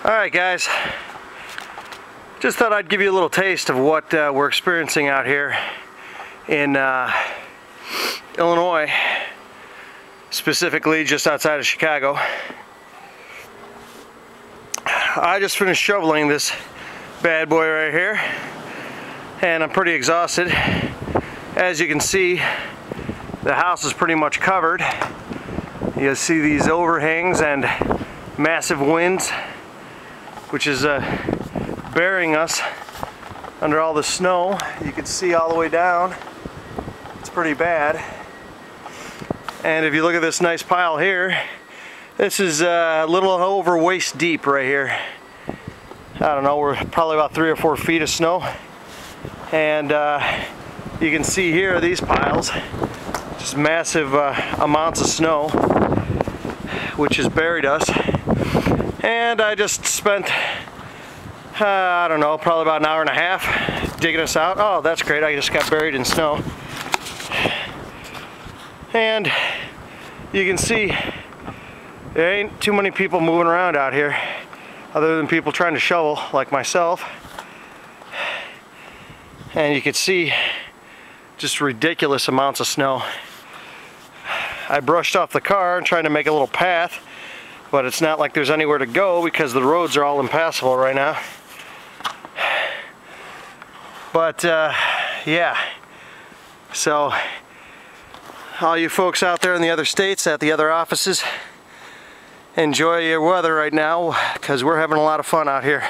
Alright guys, just thought I'd give you a little taste of what we're experiencing out here in Illinois, specifically just outside of Chicago. I just finished shoveling this bad boy right here and I'm pretty exhausted. As you can see, the house is pretty much covered. You see these overhangs and massive winds, which is burying us under all the snow. You can see all the way down. It's pretty bad. And if you look at this nice pile here, this is a little over waist deep right here. I don't know, we're probably about 3 or 4 feet of snow. And you can see here these piles, just massive amounts of snow, which has buried us. And I just spent, I don't know, probably about an hour and a half digging us out. Oh, that's great, I just got buried in snow. And you can see there ain't too many people moving around out here other than people trying to shovel like myself. And you can see just ridiculous amounts of snow. I brushed off the car and trying to make a little path, but it's not like there's anywhere to go because the roads are all impassable right now. But yeah, so all you folks out there in the other states at the other offices, enjoy your weather right now because we're having a lot of fun out here.